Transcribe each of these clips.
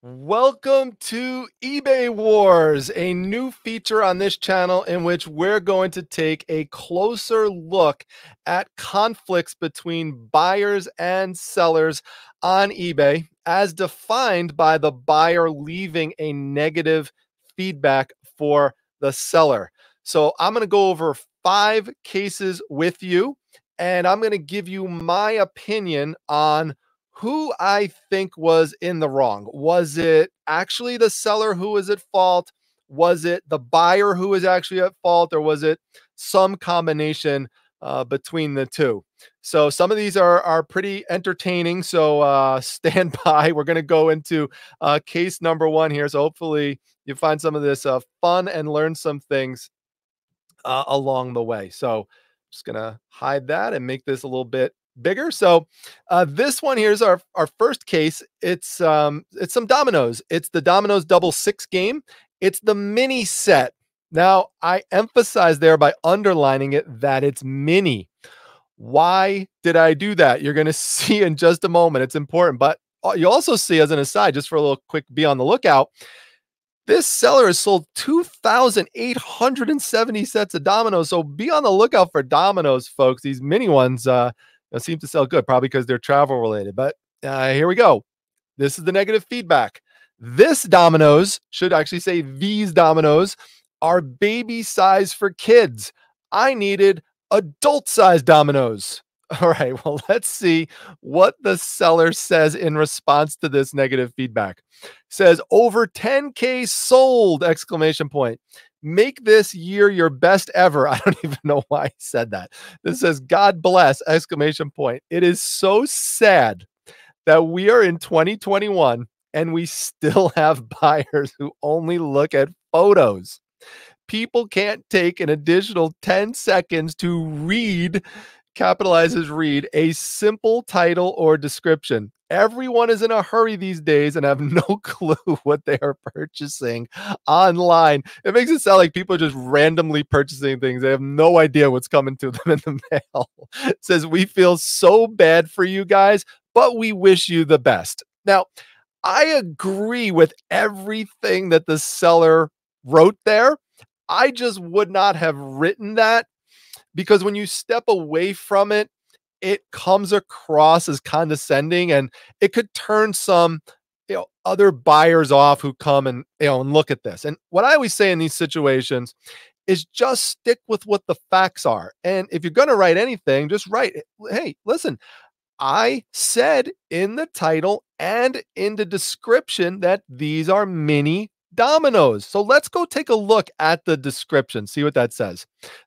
Welcome to eBay Wars, a new feature on this channel in which we're going to take a closer look at conflicts between buyers and sellers on eBay as defined by the buyer leaving a negative feedback for the seller. So I'm going to go over 5 cases with you, and I'm going to give you my opinion on who I think was in the wrong. Was it actually the seller who was at fault? Was it the buyer who was actually at fault? Or was it some combination between the two? So some of these are pretty entertaining. So stand by. We're going to go into case number 1 here. So hopefully you find some of this fun and learn some things along the way. So just going to hide that and make this a little bit bigger. So this one here's our first case. It's some dominoes. It's the Dominoes Double Six game. It's the mini set. Now I emphasize there by underlining it that it's mini. Why did I do that? You're going to see in just a moment. It's important, but you also see, as an aside, just for a little quick be on the lookout, this seller has sold 2,870 sets of dominoes. So be on the lookout for dominoes, folks. These mini ones seem to sell good, probably because they're travel related. But here we go. This is the negative feedback. This dominoes, should actually say these dominoes, are baby size for kids. I needed adult size dominoes. All right, well, let's see what the seller says in response to this negative feedback. Says over 10K sold, exclamation point. Make this year your best ever. I don't even know why he said that. This says, God bless, exclamation point. It is so sad that we are in 2021 and we still have buyers who only look at photos. People can't take an additional 10 seconds to read, capitalizes read, a simple title or description. Everyone is in a hurry these days and have no clue what they are purchasing online. It makes it sound like people are just randomly purchasing things. They have no idea what's coming to them in the mail. It says, we feel so bad for you guys, but we wish you the best. Now, I agree with everything that the seller wrote there. I just would not have written that, because when you step away from it, it comes across as condescending, and it could turn some, other buyers off who come and, and look at this. And what I always say in these situations is just stick with what the facts are. And if you're going to write anything, just write, hey, listen, I said in the title and in the description that these are mini dominoes. So let's go take a look at the description, see what that says.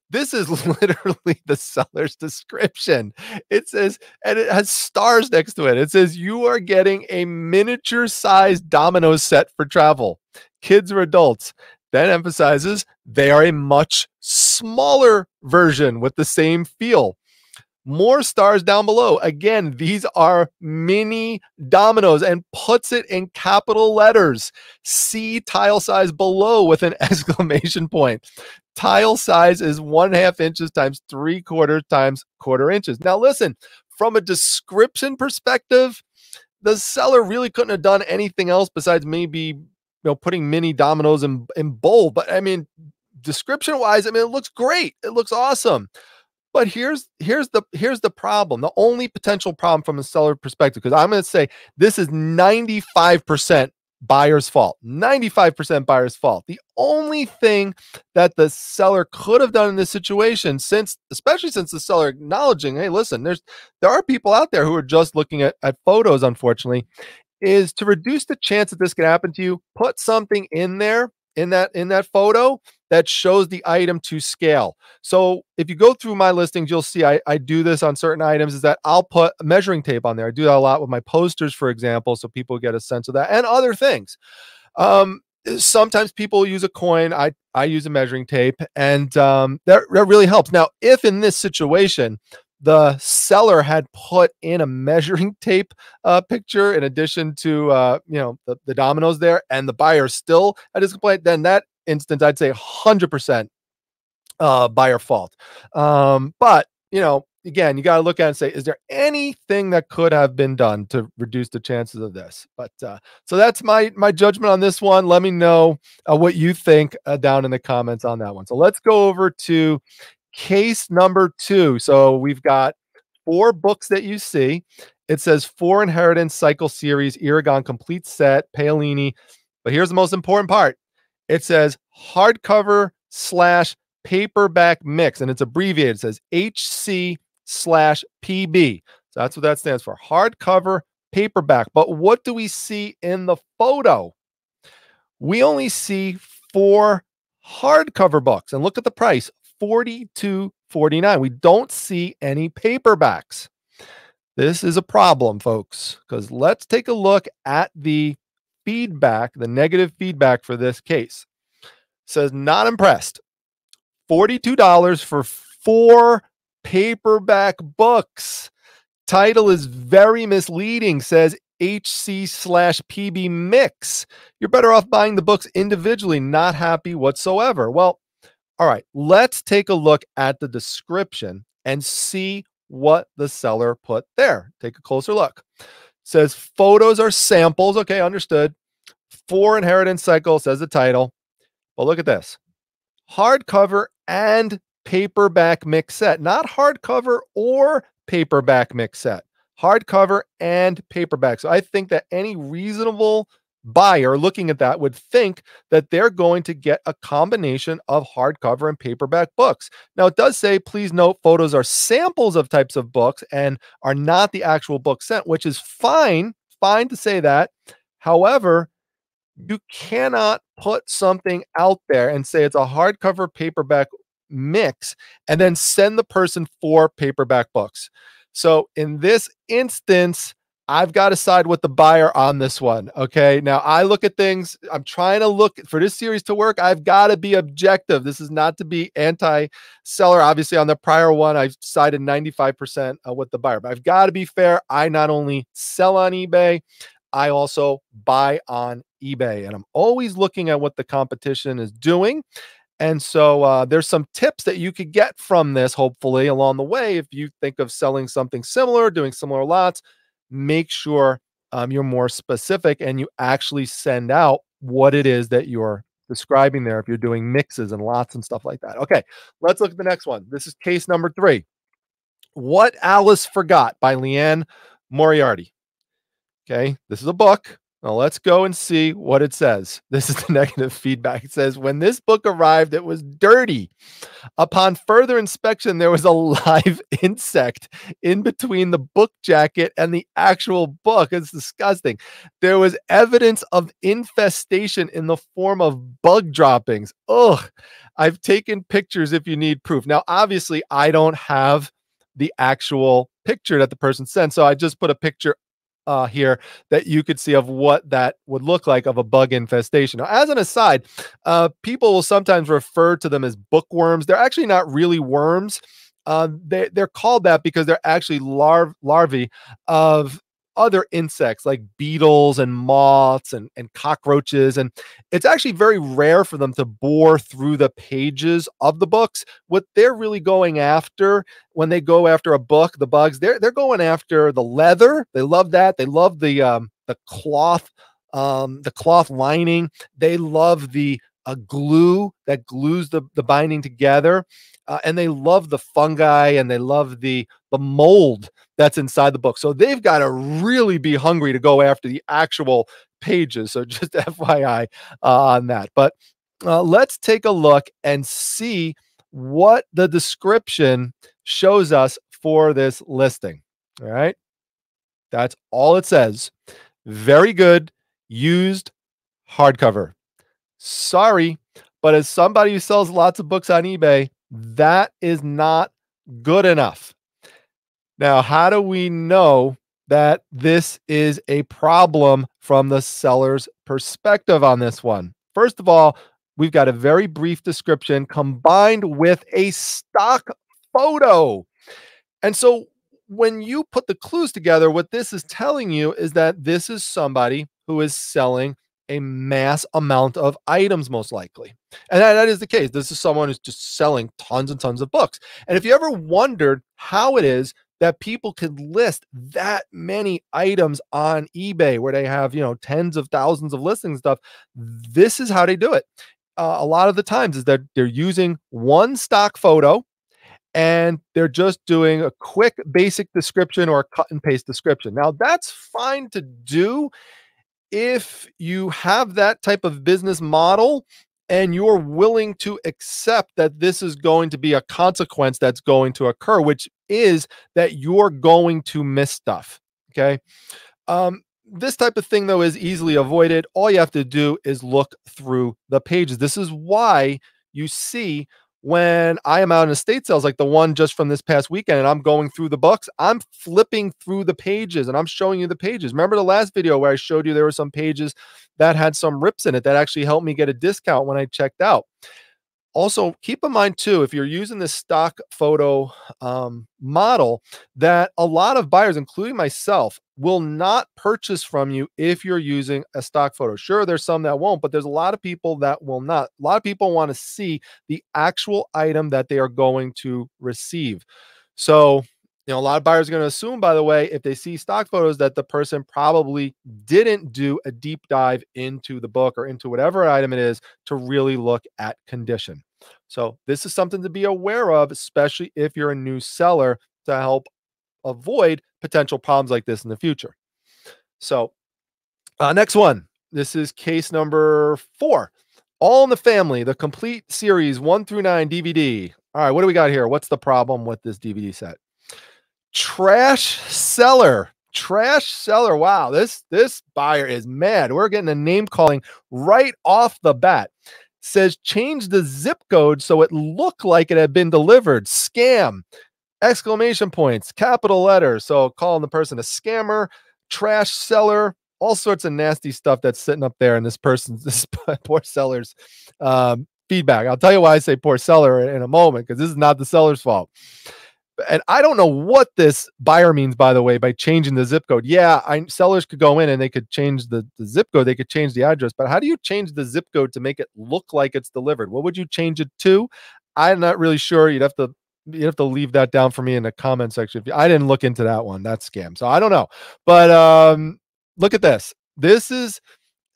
This is literally the seller's description. It says, and it has stars next to it. It says, you are getting a miniature sized domino set for travel, kids or adults. Then emphasizes they are a much smaller version with the same feel. More stars down below. Again, these are mini dominoes, and puts it in capital letters. See tile size below with an exclamation point. Tile size is 1/2 inches times 3/4 times 1/4 inches. Now listen, from a description perspective, the seller really couldn't have done anything else besides maybe putting mini dominoes in bold. But I mean, description wise, I mean, it looks great. It looks awesome. But here's the problem. The only potential problem from a seller perspective, because I'm going to say this is 95% buyer's fault. 95% buyer's fault. The only thing that the seller could have done in this situation, especially since the seller acknowledging, hey, listen, there are people out there who are just looking at photos, unfortunately, is to reduce the chance that this can happen to you, put something in there in that photo that shows the item to scale. So if you go through my listings, you'll see I do this on certain items, is that I'll put measuring tape on there. I do that a lot with my posters, for example, so people get a sense of that, and other things. Sometimes people use a coin. I use a measuring tape, and that really helps. Now, if in this situation, the seller had put in a measuring tape picture in addition to the dominoes there, and the buyer still had his complaint, then that instance I'd say 100% buyer fault. But again, you got to look at it and say, is there anything that could have been done to reduce the chances of this? But so that's my judgment on this one. Let me know what you think down in the comments on that one. So let's go over to case number 2. So we've got 4 books that you see. It says 4 Inheritance Cycle Series, Eragon Complete Set, Paolini. But here's the most important part. It says hardcover slash paperback mix, and it's abbreviated. It says HC/PB. So that's what that stands for, hardcover paperback. But what do we see in the photo? We only see 4 hardcover books, and look at the price, $42.49. We don't see any paperbacks. This is a problem, folks, because let's take a look at the feedback, the negative feedback for this case. It says not impressed. $42 for 4 paperback books. Title is very misleading, says HC/PB mix. You're better off buying the books individually, not happy whatsoever. Well, all right, let's take a look at the description and see what the seller put there. Take a closer look. It says photos are samples. Okay, understood. 4 Inheritance Cycle, says the title. But look at this. Hardcover and paperback mix set, not hardcover or paperback mix set, hardcover and paperback. So I think that any reasonable buyer looking at that would think that they're going to get a combination of hardcover and paperback books. Now, it does say, please note, photos are samples of types of books and are not the actual book sent, which is fine to say that. However, you cannot put something out there and say it's a hardcover paperback mix and then send the person 4 paperback books. So in this instance, I've got to side with the buyer on this one. Okay. Now I look at things, I'm trying to look for this series to work. I've got to be objective. This is not to be anti-seller. Obviously on the prior one, I've sided 95% with the buyer, but I've got to be fair. I not only sell on eBay, I also buy on eBay, and I'm always looking at what the competition is doing. And so there's some tips that you could get from this, hopefully, along the way. If you think of selling something similar, doing similar lots, make sure you're more specific and you actually send out what it is that you're describing there if you're doing mixes and lots and stuff like that. Okay, let's look at the next one. This is case number 3. What Alice Forgot by Leanne Moriarty. Okay, this is a book. Now let's go and see what it says. This is the negative feedback. It says, when this book arrived, it was dirty. Upon further inspection, there was a live insect in between the book jacket and the actual book. It's disgusting. There was evidence of infestation in the form of bug droppings. Ugh. I've taken pictures if you need proof. Now, obviously, I don't have the actual picture that the person sent, so I just put a picture here that you could see of what that would look like of a bug infestation. Now, as an aside, people will sometimes refer to them as bookworms. They're actually not really worms. They're called that because they're actually larvae of other insects like beetles and moths and cockroaches. And it's actually very rare for them to bore through the pages of the books. What they're really going after when they go after a book, the bugs, they're going after the leather. They love that. They love the cloth lining. They love the glue that glues the binding together. And they love the fungi and they love the mold that's inside the book. So they've got to really be hungry to go after the actual pages. So just FYI on that. But let's take a look and see what the description shows us for this listing. All right. That's all it says. Very good. Used hardcover. Sorry, but as somebody who sells lots of books on eBay, that is not good enough. Now, how do we know that this is a problem from the seller's perspective on this one? First of all, we've got a very brief description combined with a stock photo. And so when you put the clues together, what this is telling you is that this is somebody who is selling a mass amount of items, most likely. And that is the case. This is someone who's just selling tons and tons of books. And if you ever wondered how it is that people can list that many items on eBay where they have, tens of thousands of listings and stuff, this is how they do it. A lot of the times is that they're using one stock photo and they're just doing a quick basic description or a cut and paste description. Now, that's fine to do if you have that type of business model and you're willing to accept that this is going to be a consequence that's going to occur, which is that you're going to miss stuff. Okay. This type of thing, though, is easily avoided. All you have to do is look through the pages. This is why you see when I am out in estate sales, like the one just from this past weekend, and I'm going through the books, I'm flipping through the pages and I'm showing you the pages. Remember the last video where I showed you there were some pages that had some rips in it that actually helped me get a discount when I checked out. Also, keep in mind too, if you're using this stock photo model, that a lot of buyers, including myself, will not purchase from you if you're using a stock photo. Sure, there's some that won't, but there's a lot of people that will not. A lot of people want to see the actual item that they are going to receive. So, a lot of buyers are going to assume, by the way, if they see stock photos, that the person probably didn't do a deep dive into the book or into whatever item it is to really look at condition. So this is something to be aware of, especially if you're a new seller, to help avoid potential problems like this in the future. So next one, this is case number 4, All in the Family, the complete series 1 through 9 DVD. All right, what do we got here? What's the problem with this DVD set? Trash seller. Wow, this buyer is mad. We're getting a name calling right off the bat. Says change the zip code so it looked like it had been delivered. Scam! Exclamation points, capital letters. So calling the person a scammer, trash seller, all sorts of nasty stuff that's sitting up there in this poor seller's feedback. I'll tell you why I say poor seller in a moment, because this is not the seller's fault. And I don't know what this buyer means, by the way, by changing the zip code. Yeah, sellers could go in and they could change the zip code. They could change the address. But how do you change the zip code to make it look like it's delivered? What would you change it to? I'm not really sure. You'd have to leave that down for me in the comment section. I didn't look into that one. That's scam. So I don't know. But look at this. This is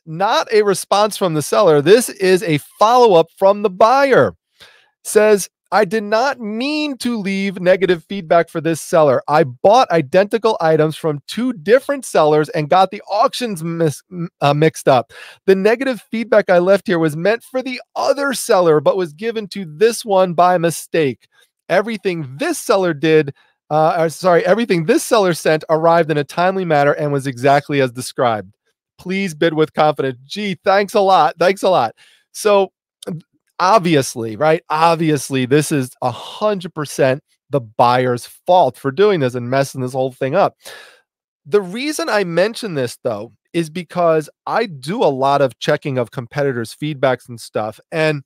not a response from the seller. This is a follow-up from the buyer. Says, I did not mean to leave negative feedback for this seller. I bought identical items from 2 different sellers and got the auctions mixed up. The negative feedback I left here was meant for the other seller, but was given to this one by mistake. Everything this seller sent arrived in a timely manner and was exactly as described. Please bid with confidence. Gee, thanks a lot. So, obviously, right? Obviously, this is 100% the buyer's fault for doing this and messing this whole thing up. The reason I mention this, though, is because I do a lot of checking of competitors' feedbacks and stuff, and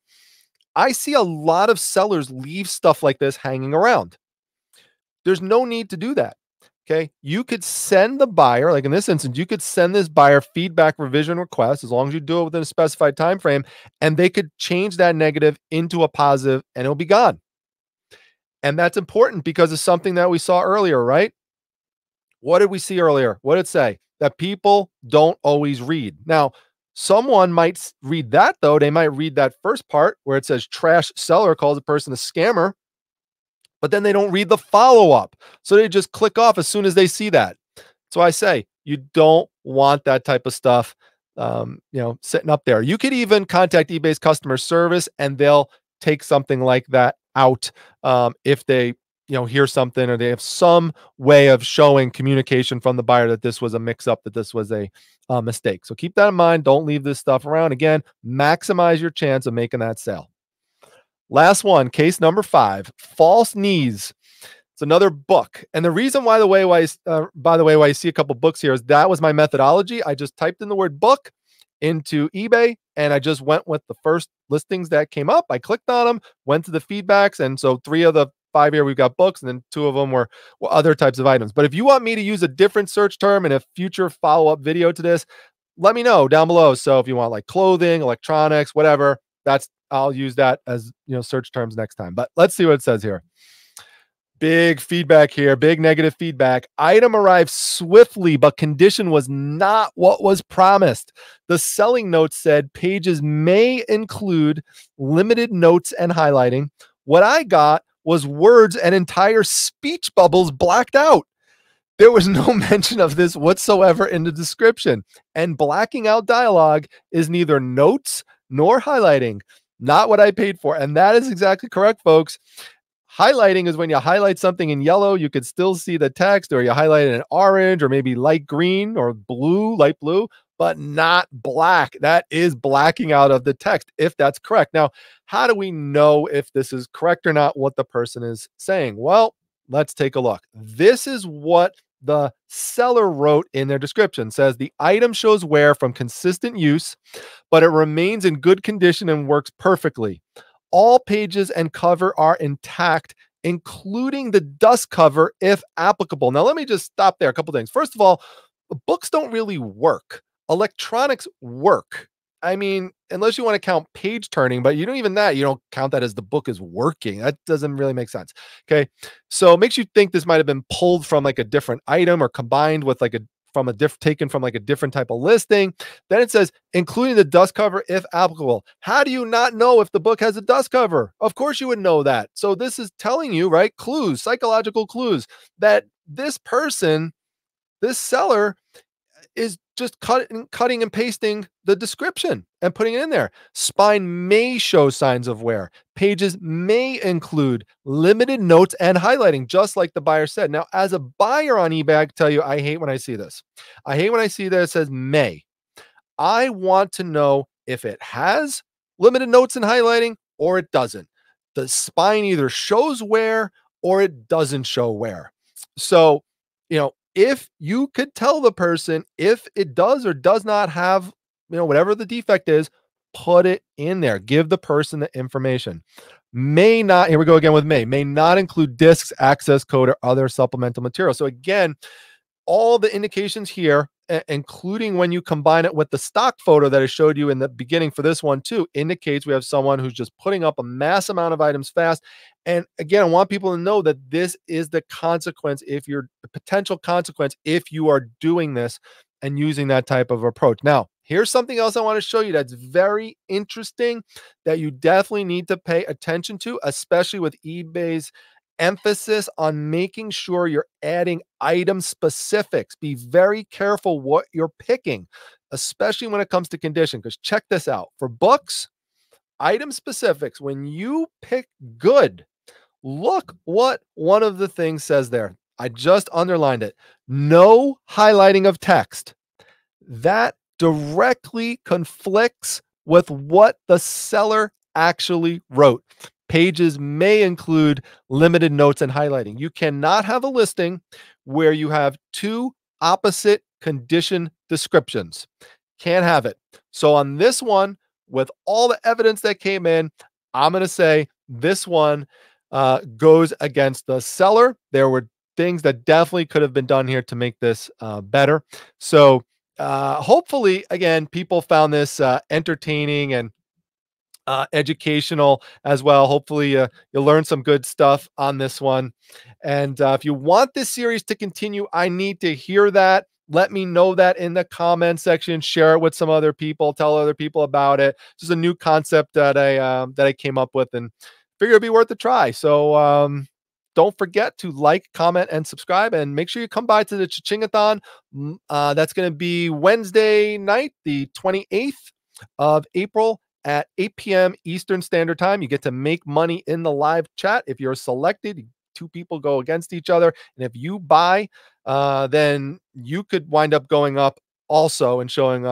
I see a lot of sellers leave stuff like this hanging around. There's no need to do that. Okay, you could send the buyer, like in this instance, you could send this buyer feedback revision request as long as you do it within a specified time frame, and they could change that negative into a positive and it'll be gone. And that's important because it's something that we saw earlier, right? What did we see earlier? What did it say? That people don't always read. Now, someone might read that, though. They might read that first part where it says trash seller calls a person a scammer, but then they don't read the follow-up. So they just click off as soon as they see that. So I say, you don't want that type of stuff, sitting up there. You could even contact eBay's customer service and they'll take something like that out if they, hear something or they have some way of showing communication from the buyer that this was a mix-up, that this was a mistake. So keep that in mind. Don't leave this stuff around. Again, maximize your chance of making that sale. Last one, case number 5, False Knees. It's another book. And the reason why why you see a couple books here is that was my methodology. I just typed in the word book into eBay and I just went with the first listings that came up. I clicked on them, went to the feedbacks. And so 3 of the 5 here, we've got books, and then 2 of them were other types of items. But if you want me to use a different search term in a future follow-up video to this, let me know down below. So if you want like clothing, electronics, whatever, I'll use that as, search terms next time. But let's see what it says here. Big feedback here, big negative feedback. Item arrived swiftly, but condition was not what was promised. The selling note said pages may include limited notes and highlighting. What I got was words and entire speech bubbles blacked out. There was no mention of this whatsoever in the description, and blacking out dialogue is neither notes nor highlighting. Not what I paid for. And that is exactly correct, folks. Highlighting is when you highlight something in yellow, you could still see the text, or you highlight it in orange or maybe light green or blue, light blue, but not black. That is blacking out of the text, if that's correct. Now, how do we know if this is correct or not, what the person is saying? Well, let's take a look. This is what the seller wrote in their description. It says the item shows wear from consistent use, but it remains in good condition and works perfectly. All pages and cover are intact, including the dust cover if applicable. Now, let me just stop there. A couple things. First of all, books don't really work. Electronics work. I mean, unless you want to count page turning, but you don't count that as the book is working. That doesn't really make sense. Okay. So it makes you think this might have been pulled from like a different item or combined with like taken from like a different type of listing. Then it says, including the dust cover if applicable. How do you not know if the book has a dust cover? Of course you would know that. So this is telling you, right? Clues, psychological clues that this seller is just cutting and pasting the description and putting it in there. Spine may show signs of wear. Pages may include limited notes and highlighting, just like the buyer said. Now, as a buyer on eBay, I can tell you, I hate when I see this. I hate when I see that it says may. I want to know if it has limited notes and highlighting or it doesn't. The spine either shows wear or it doesn't show wear. So, if you could tell the person if it does or does not have, whatever the defect is, put it in there. Give the person the information. May not, here we go again with may not include discs, access code, or other supplemental material. So again, all the indications here, including when you combine it with the stock photo that I showed you in the beginning for this one too, indicates we have someone who's just putting up a mass amount of items fast. And again, I want people to know that this is the consequence, the potential consequence, if you are doing this and using that type of approach. Now, here's something else I want to show you that's very interesting that you definitely need to pay attention to, especially with eBay's emphasis on making sure you're adding item specifics. Be very careful what you're picking, especially when it comes to condition, because check this out. For books, item specifics, when you pick good, look what one of the things says there. I just underlined it. No highlighting of text. That directly conflicts with what the seller actually wrote. Pages may include limited notes and highlighting. You cannot have a listing where you have two opposite condition descriptions. Can't have it. So on this one, with all the evidence that came in, I'm going to say this one goes against the seller. There were things that definitely could have been done here to make this better. So hopefully, again, people found this entertaining and educational as well. Hopefully you'll learn some good stuff on this one. And if you want this series to continue, I need to hear that. Let me know that in the comment section. Share it with some other people. Tell other people about it. This is a new concept that I came up with and figure it'd be worth a try. So don't forget to like, comment, and subscribe, and make sure you come by to the Cha-Ching-a-thon. That's going to be Wednesday night, the 28th of April at 8 p.m. Eastern Standard Time. You get to make money in the live chat. If you're selected, two people go against each other. And if you buy, then you could wind up going up also and showing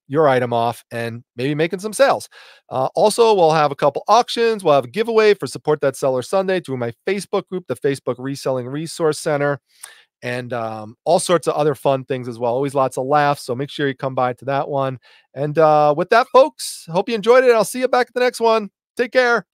your item off and maybe making some sales. Also, we'll have a couple auctions. We'll have a giveaway for Support That Seller Sunday through my Facebook group, the Facebook Reselling Resource Center, and all sorts of other fun things as well. Always lots of laughs. So make sure you come by to that one. And with that, folks, hope you enjoyed it. I'll see you back at the next one. Take care.